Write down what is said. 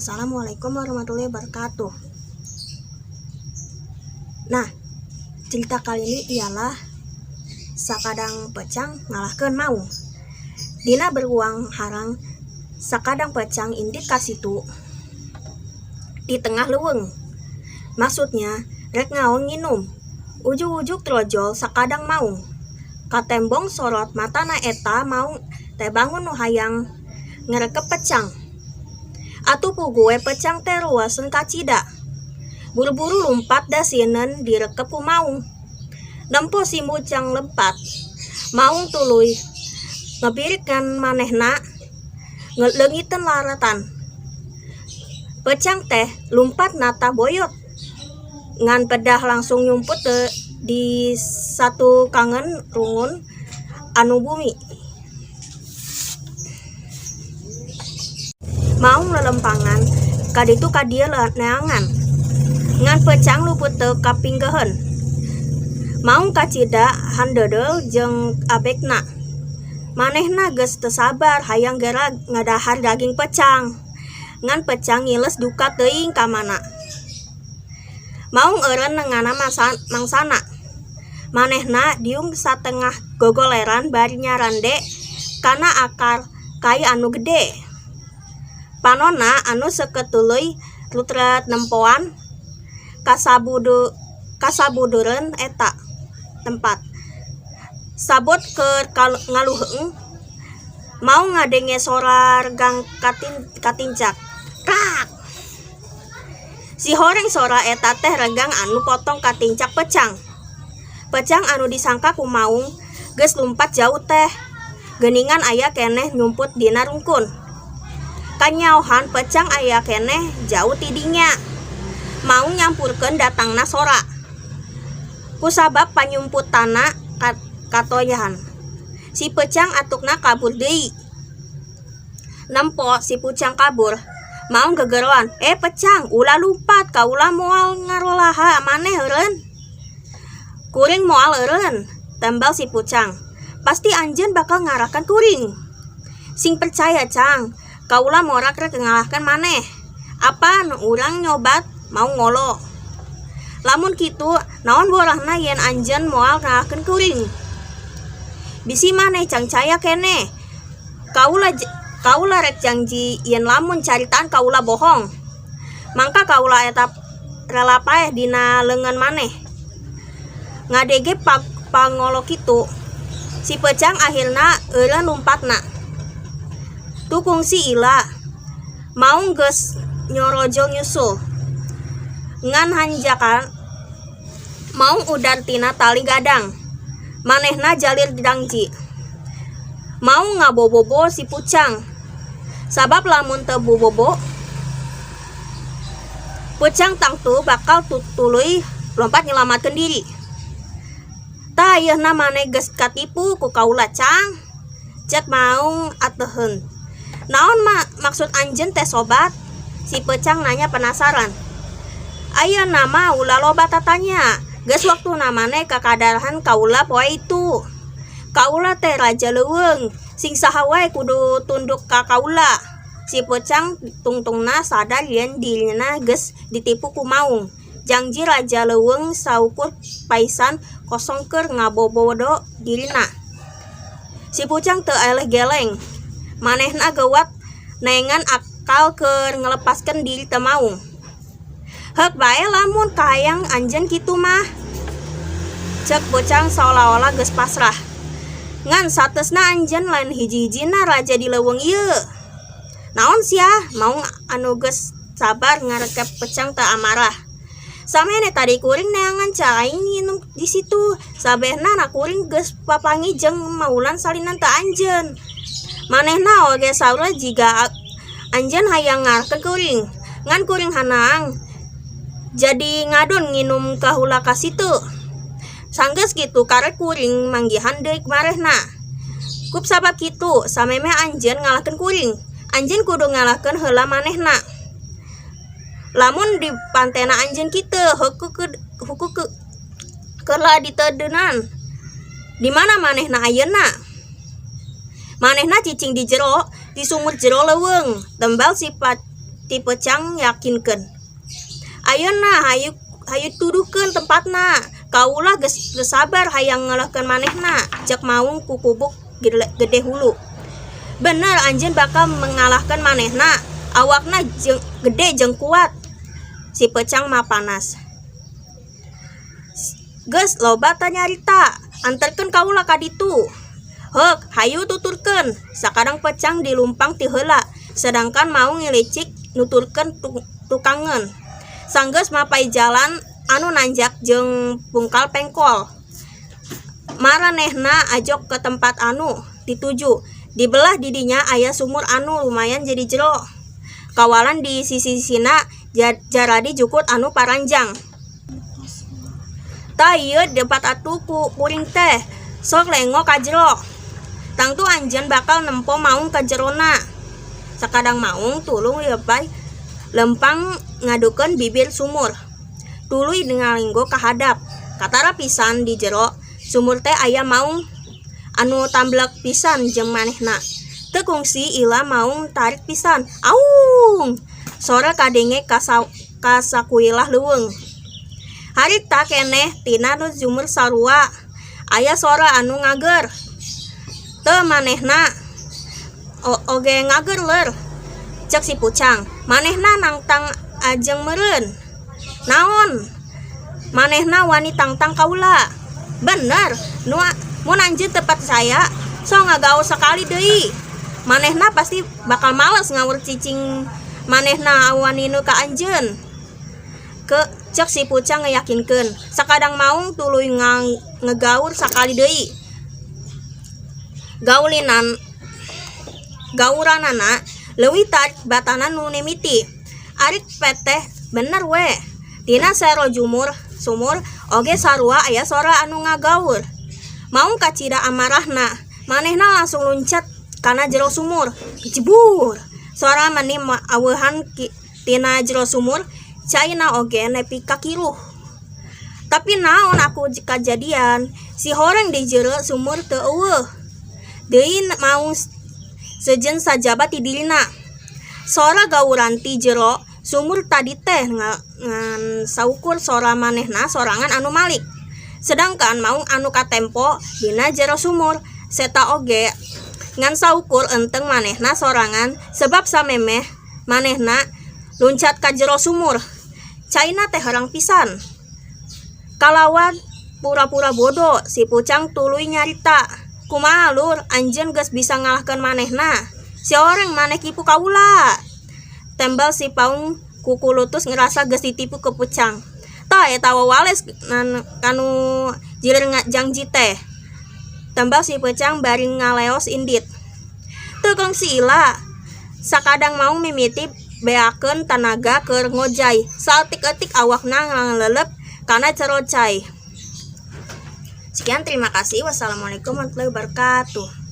Assalamualaikum warahmatullahi wabarakatuh. Nah, cerita kali ini ialah sakadang pecang ngalahkeun maung. Dina beruang harang sakadang pecang indit kasitu di tengah leuweung. Maksudnya rek ngaong nginum. Ujug-ujug trojol sakadang maung. Katembong sorot matana eta maung teh bangun nu hayang ngerekep pecang. Atuh pugue pecang teh ruasen kacida. Buru-buru lumpat da sieun direkep ku maung. Nempo si mucang lempat. Maung tuluy ngabirikan manehna ngeleungiteun laratan. Pecang teh lumpat nata boyot. Ngan pedah langsung nyumput di satu kangen rungun anu bumi. Maung lelempangan kaditu kadia neangan. Ngan pecang luput teu kapinggeheun. Maung kacida handeudeul jeung abekna. Manehna geus teu sabar hayang gera ngadahar daging pecang. Ngan pecang ngiles duka teuing ka mana. Maung eureun nengana mangsana. Manehna diung satengah gogoleran bari nyarande kana akar kai anu gede. Panonna anu seketuluy lutret nempoan kasabudureun eta tempat. Sabot keur ngaluheung mau ngadenge sorar gang katincak. Krak. Si horeng sora eta teh regang anu potong katincak pecang. Pecang anu disangka ku maung geus lumpat jauh teh. Geuningan aya keneh nyumput dina rungkun. Kanyaohan pecang aya keneh jauh tidinya. Mau nyampurkeun datangna sora. Kusabab panyumputana katoyahan. Si pecang atukna kabur deui. Nempo si pucang kabur, mau gegeroan, pecang, ulah lumpat, kaulah moal ngarolaha maneh eureun. Kuring moal eureun, tembal si pucang. Pasti anjeun bakal ngarahkan kuring. Sing percaya cang. Kaulah morak rek ngalahkan maneh. Apa nu urang nyobat mau ngolo. Lamun kitu naon borahna yen anjeun moal ngalahkeun kuring. Bisi maneh cang caya keneh. Kaulah rek janji yen lamun caritaan kaulah bohong. Mangka kaulah eta rela paeh dina leungeun maneh. Ngadege pangolo kitu. Si pecang akhirna eureun lumpatna. Tukung si ila maung geus nyorojol nyusul. Ngan hanjakan maung udan tina tali gadang. Manehna jalir dangji. Maung ngabobobo si pucang. Sabab lamun teu bobobo pucang tangtu bakal tuluy lompat nyelamatkeun diri. Tah ayeuna maneh geus katipu ku kaula cang. Cek maung ateuheun. Naon maksud anjeun teh sobat? Si pecang nanya penasaran. Ayeuna mah ulah loba tatanya. Geus waktuna maneh kakadarahan kaula poe itu. Kaula teh raja leuweung, sing saha wae kudu tunduk ka kaula. Si pecang tungtungna sadar yen dirina geus ditipu ku maung. Janji raja leuweung saukur paisan kosong keur ngabobodo dirina. Si pucang teu eleh geleng. Manehna geuwat nengan akal keur ngelepaskeun diri teu maung. Heuk bae lamun kahayang anjeun kitu mah. Cek bocang seolah-olah geus pasrah. Ngan satesna anjeun lain hiji-hijina raja di leuweung ieu. Naon sia maung anu geus sabar ngarekep pecang teu amarah. Samene tadi kuring neangan cai nginum di situ. Sabehna na kuring geus papangi jeung maulan salinan teu anjeun. Manehna oge saura jiga anjeun hayang ngarahkeun kuring. Ngan kuring hanang jadi ngadon nginum kahula ka situ. Sanggeus kitu karek kuring manggihan deui marehna. Kup sabab kitu samemeh anjeun ngalahkeun kuring. Anjeun kudu ngalahkeun heula manehna. Lamun di pantena anjeun kitu huku keur lah diteudeunan. Di mana manehna ayeuna? Manehna cicing di jero di sumur jero leuweung. Tembal si ti Pecang yakinkeun. Ayeuna hayu tuduhkeun tempatna. Kaulah geus sabar hayang ngalahkeun manehna, cek maung ku kubuk gede hulu. Bener anjeun bakal mengalahkan manehna, awakna gede jeung kuat. Si Pecang mah panas. Geus loba tah nyarita, anterkeun kaula ka ditu. Heuk, hayu tuturkeun. Sakadang Pecang dilumpang ti heula, sedangkan maung ngilicik nuturkeun tukangeun. Sanggeus mapai jalan anu nanjak jeung pungkal pengkol. Maranehna ajok ke tempat anu dituju. Dibelah didinya aya sumur anu lumayan jadi jero. Kawalan di sisi-sisina jaradi jukut anu paranjang. Tah ieu depat atuh ku kuring teh, sok lengo ka jero. Tangtu anjeun bakal nempo maung ka jerona. Sakadang maung tulung lempang ngadukeun bibir sumur. Tuluy ngalinggo ka hadap. Katara pisan di jero sumur teh aya maung anu tamblek pisan jeung manehna. Teu kungsi ila maung tarik pisan. Aung! Sora kadenge ka sakuilah leuweung. Harita keneh tina nu sumur sarua aya sora anu ngager. Teu manehna oge ngager ler. Cek si Pucang, manehna nangtang ajeng meureun. Naon? Manehna wani tangtang kaula. Bener, mun anjeun tepat saya, so ngagaos sakali deui. Manehna pasti bakal males ngawur cicing manehna wani nu ka anjeun. Cek si Pucang ngayakinkeun. Sakadang maung tuluy ngegaur sakali deui. Gauranana leuwih tarik batana nu mimiti. Arik peteh bener we. Dina sero sumur oge sarua aya sora anu ngagaur. Maung kacida amarahna, manehna langsung luncat kana jero sumur. Jebur. Sora mani aweuhan tina jero sumur, caina oge nepi ka kiruh. Tapi naon aku kajadian, si horeng di jero sumur teu eueuh. Deui maung sejen sajabat ti dirina. Sora gauran ti jero sumur tadi teh ngan saukur sora manehna sorangan anu malik. Sedangkan maung anu katempo dina jero sumur seta oge ngan saukur enteng manehna sorangan sebab samemeh manehna luncat ka jero sumur. Caina teh harang pisan. Kalawan pura-pura bodoh, si Pucang tuluy nyarita. Kumaha lur, anjeun geus bisa ngalahkeun manehna. Si orang maneh kipu kaula. Tembal si Paung kuku lutus ngerasa geus ditipu ke Pucang. Tah eta wawales kanu jilir janji teh. Tembal si Pucang bari ngaleos indit. Teu kongsi ila. Sakadang mau mimiti beakeun tanaga keur ngojay. Saeutik-eutik awakna ngalelep kana cerocai. Sekian, terima kasih. Wassalamualaikum warahmatullahi wabarakatuh.